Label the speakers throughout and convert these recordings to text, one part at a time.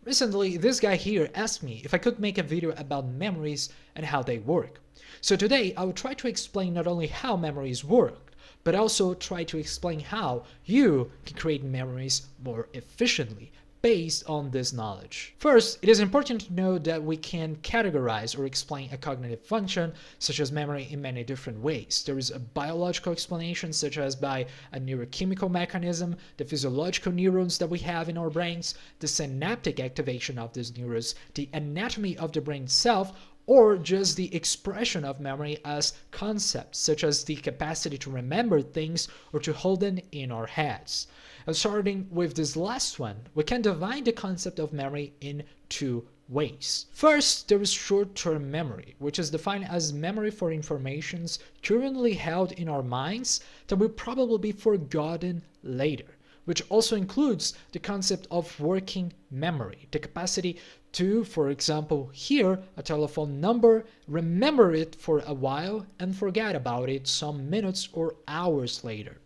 Speaker 1: Recently, this guy here asked me if I could make a video about memories and how they work. So today, I will try to explain not only how memories work, but also try to explain how you can create memories more efficiently based on this knowledge. First, it is important to know that we can categorize or explain a cognitive function such as memory in many different ways. There is a biological explanation such as by a neurochemical mechanism, the physiological neurons that we have in our brains, the synaptic activation of these neurons, the anatomy of the brain itself, or just the expression of memory as concepts, such as the capacity to remember things or to hold them in our heads. And starting with this last one, we can divide the concept of memory in two ways. First, there is short-term memory, which is defined as memory for informations currently held in our minds that will probably be forgotten later, which also includes the concept of working memory, the capacity to, for example, hear a telephone number, remember it for a while, and forget about it some minutes or hours later.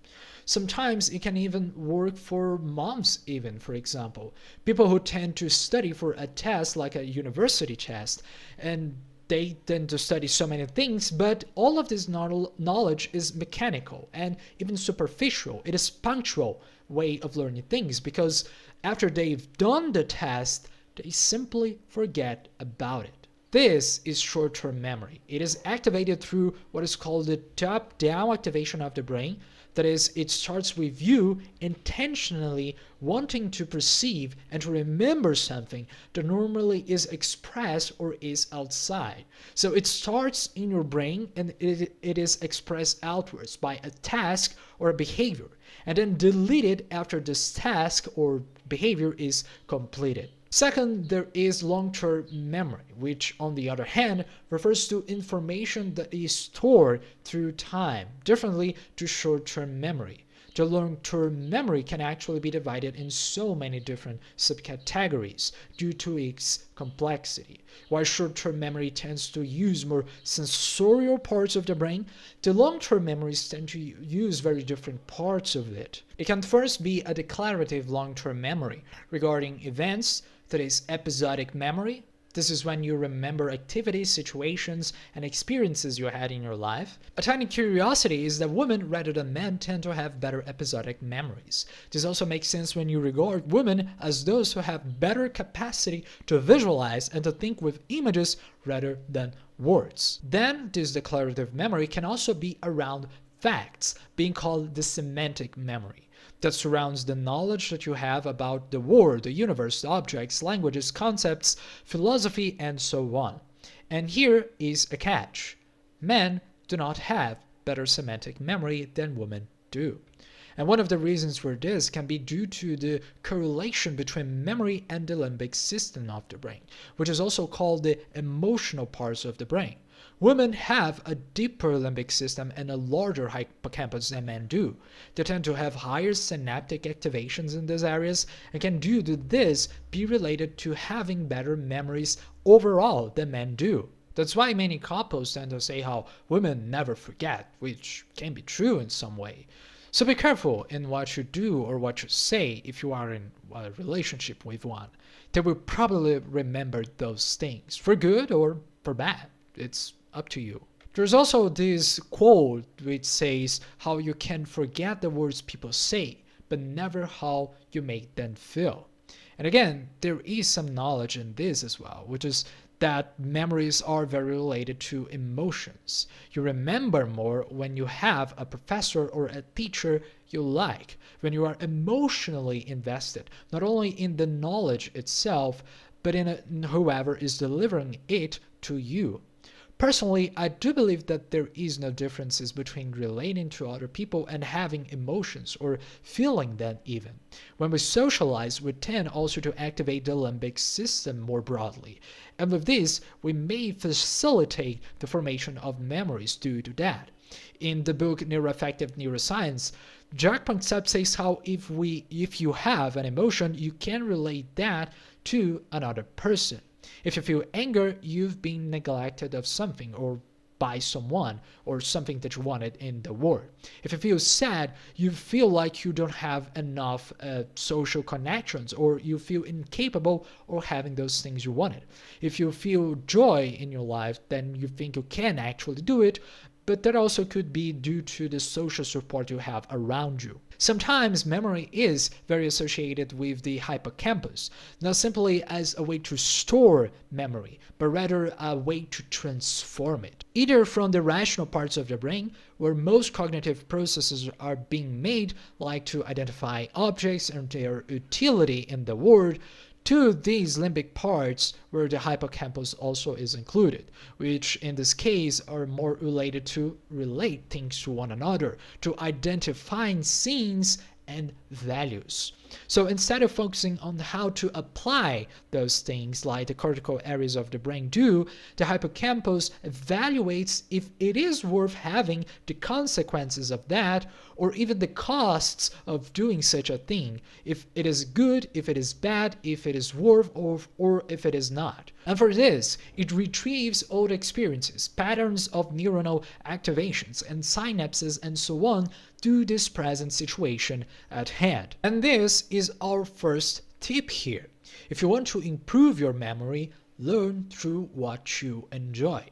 Speaker 1: Sometimes it can even work for months even, for example. People who tend to study for a test like a university test, and they tend to study so many things, but all of this knowledge is mechanical and even superficial. It is punctual way of learning things because after they've done the test, they simply forget about it. This is short-term memory. It is activated through what is called the top-down activation of the brain. That is, it starts with you intentionally wanting to perceive and to remember something that normally is expressed or is outside. So it starts in your brain and it is expressed outwards by a task or a behavior, and then deleted after this task or behavior is completed. Second, there is long-term memory, which on the other hand refers to information that is stored through time, differently to short-term memory. The long-term memory can actually be divided in so many different subcategories due to its complexity. While short-term memory tends to use more sensorial parts of the brain, the long-term memories tend to use very different parts of it. It can first be a declarative long-term memory regarding events, that is episodic memory. This is when you remember activities, situations, and experiences you had in your life. A tiny curiosity is that women rather than men tend to have better episodic memories. This also makes sense when you regard women as those who have better capacity to visualize and to think with images rather than words. Then this declarative memory can also be around facts, being called the semantic memory, that surrounds the knowledge that you have about the world, the universe, objects, languages, concepts, philosophy, and so on. And here is a catch. Men do not have better semantic memory than women do. And one of the reasons for this can be due to the correlation between memory and the limbic system of the brain, which is also called the emotional parts of the brain. Women have a deeper limbic system and a larger hippocampus than men do. They tend to have higher synaptic activations in these areas and can due to this be related to having better memories overall than men do. That's why many couples tend to say how women never forget, which can be true in some way. So be careful in what you do or what you say if you are in a relationship with one. They will probably remember those things, for good or for bad. It's up to you. There's also this quote which says how you can forget the words people say, but never how you make them feel. And again, there is some knowledge in this as well, which is that memories are very related to emotions. You remember more when you have a professor or a teacher you like, when you are emotionally invested, not only in the knowledge itself, but in whoever is delivering it to you. Personally, I do believe that there is no differences between relating to other people and having emotions or feeling them even. When we socialize, we tend also to activate the limbic system more broadly. And with this, we may facilitate the formation of memories due to that. In the book Neuroaffective Neuroscience, Jacques Panksepp says how if you have an emotion, you can relate that to another person. If you feel anger, you've been neglected of something or by someone or something that you wanted in the world. If you feel sad, you feel like you don't have enough social connections, or you feel incapable of having those things you wanted. If you feel joy in your life, then you think you can actually do it, but that also could be due to the social support you have around you. Sometimes memory is very associated with the hippocampus, not simply as a way to store memory, but rather a way to transform it. Either from the rational parts of the brain, where most cognitive processes are being made, like to identify objects and their utility in the world, to these limbic parts where the hippocampus also is included, which in this case are more related to relate things to one another, to identifying scenes and values. So instead of focusing on how to apply those things like the cortical areas of the brain do, the hippocampus evaluates if it is worth having the consequences of that, or even the costs of doing such a thing, if it is good, if it is bad, if it is worth, or if it is not. And for this, it retrieves old experiences, patterns of neuronal activations and synapses and so on to this present situation at hand. And this is our first tip here. If you want to improve your memory, learn through what you enjoy.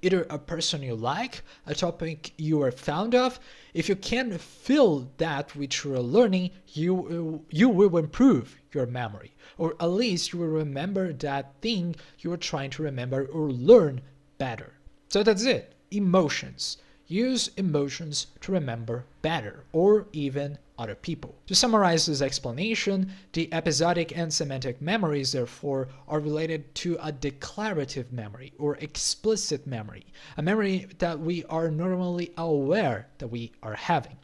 Speaker 1: Either a person you like, a topic you are fond of. If you can feel that which you are learning, you will improve your memory. Or at least you will remember that thing you are trying to remember or learn better. So that's it. Emotions. Use emotions to remember better, or even other people. To summarize this explanation, the episodic and semantic memories, therefore, are related to a declarative memory or explicit memory, a memory that we are normally aware that we are having.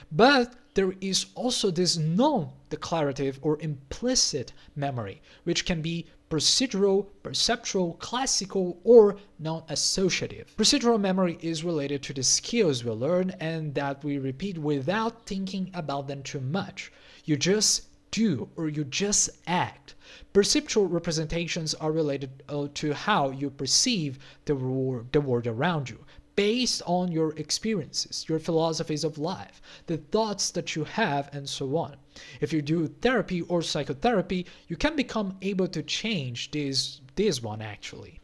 Speaker 1: But there is also this non-declarative or implicit memory, which can be procedural, perceptual, classical, or non-associative. Procedural memory is related to the skills we learn and that we repeat without thinking about them too much. You just do, or you just act. Perceptual representations are related to how you perceive the world around you, based on your experiences, your philosophies of life, the thoughts that you have, and so on. If you do therapy or psychotherapy, you can become able to change this one actually.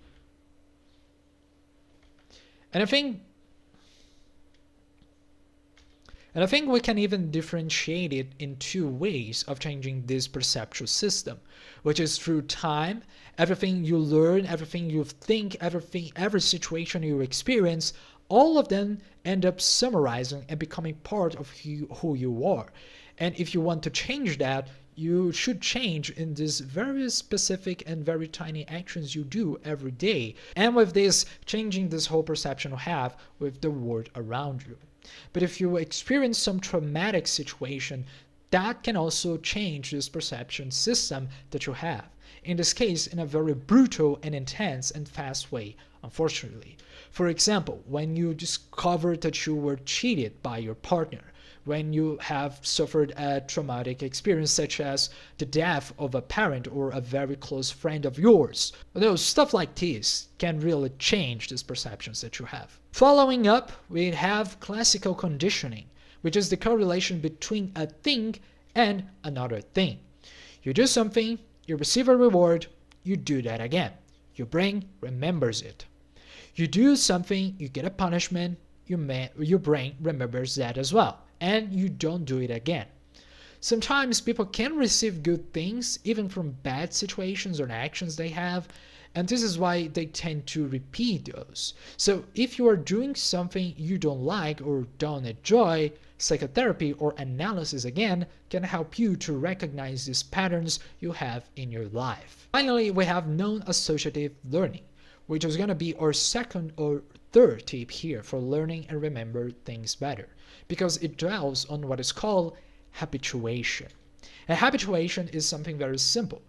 Speaker 1: And I think we can even differentiate it in two ways of changing this perceptual system, which is through time. Everything you learn, everything you think, every situation you experience, all of them end up summarizing and becoming part of who you are. And if you want to change that, you should change in these very specific and very tiny actions you do every day. And with this, changing this whole perception you have with the world around you. But if you experience some traumatic situation, that can also change this perception system that you have. In this case, in a very brutal and intense and fast way, unfortunately. For example, when you discover that you were cheated by your partner, when you have suffered a traumatic experience such as the death of a parent or a very close friend of yours. Although stuff like this can really change these perceptions that you have. Following up, we have classical conditioning, which is the correlation between a thing and another thing. You do something, you receive a reward, you do that again. Your brain remembers it. You do something, you get a punishment, your brain remembers that as well. And you don't do it again. Sometimes people can receive good things even from bad situations or actions they have, and this is why they tend to repeat those. So if you are doing something you don't like or don't enjoy, psychotherapy or analysis again can help you to recognize these patterns you have in your life. Finally, we have non-associative learning, which is going to be our second or third tip here for learning and remember things better, because it dwells on what is called habituation. And habituation is something very simple.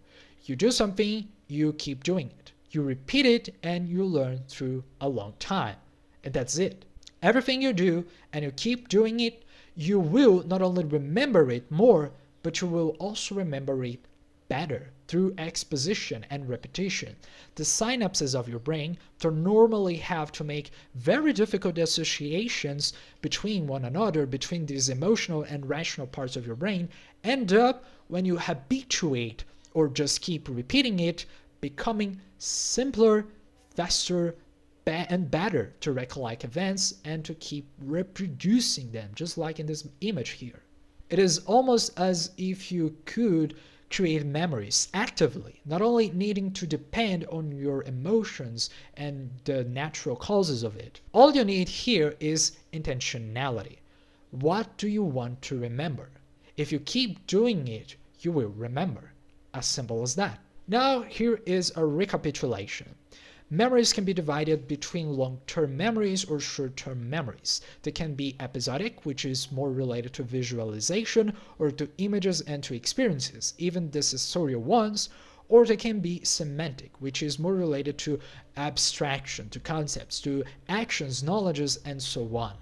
Speaker 1: You do something, you keep doing it. You repeat it and you learn through a long time. And that's it. Everything you do and you keep doing it, you will not only remember it more, but you will also remember it better through exposition and repetition. The synapses of your brain that normally have to make very difficult associations between one another, between these emotional and rational parts of your brain, end up, when you habituate or just keep repeating it, becoming simpler, faster, and better to recollect events and to keep reproducing them, just like in this image here. It is almost as if you could create memories actively, not only needing to depend on your emotions and the natural causes of it. All you need here is intentionality. What do you want to remember? If you keep doing it, you will remember. As simple as that. Now, here is a recapitulation. Memories can be divided between long-term memories or short-term memories. They can be episodic, which is more related to visualization or to images and to experiences, even the sensorial ones, or they can be semantic, which is more related to abstraction, to concepts, to actions, knowledges, and so on.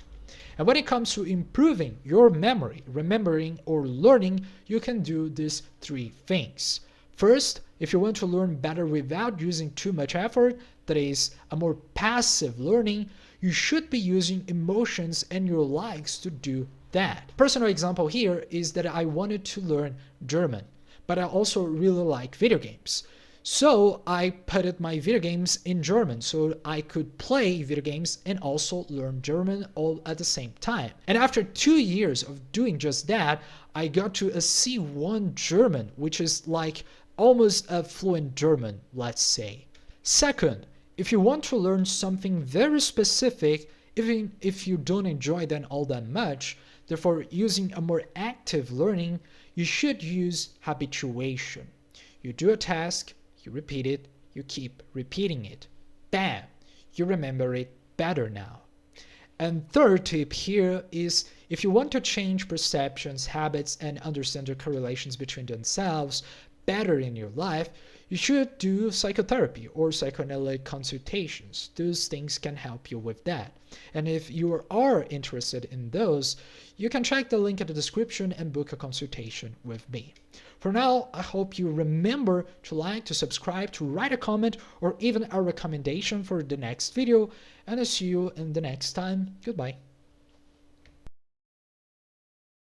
Speaker 1: And when it comes to improving your memory, remembering or learning, you can do these three things. First, if you want to learn better without using too much effort, that is, a more passive learning, you should be using emotions and your likes to do that. Personal example here is that I wanted to learn German, but I also really like video games. So I put my video games in German so I could play video games and also learn German all at the same time. And after 2 years of doing just that, I got to a C1 German, which is like almost a fluent German, let's say. Second, if you want to learn something very specific, even if you don't enjoy them all that much, therefore using a more active learning, you should use habituation. You do a task, you repeat it, you keep repeating it. Bam! You remember it better now. And third tip here is, if you want to change perceptions, habits, and understand the correlations between themselves better in your life, you should do psychotherapy or psychoanalytic consultations. Those things can help you with that. And if you are interested in those, you can check the link in the description and book a consultation with me. For now, I hope you remember to like, to subscribe, to write a comment, or even a recommendation for the next video, and I'll see you in the next time. Goodbye.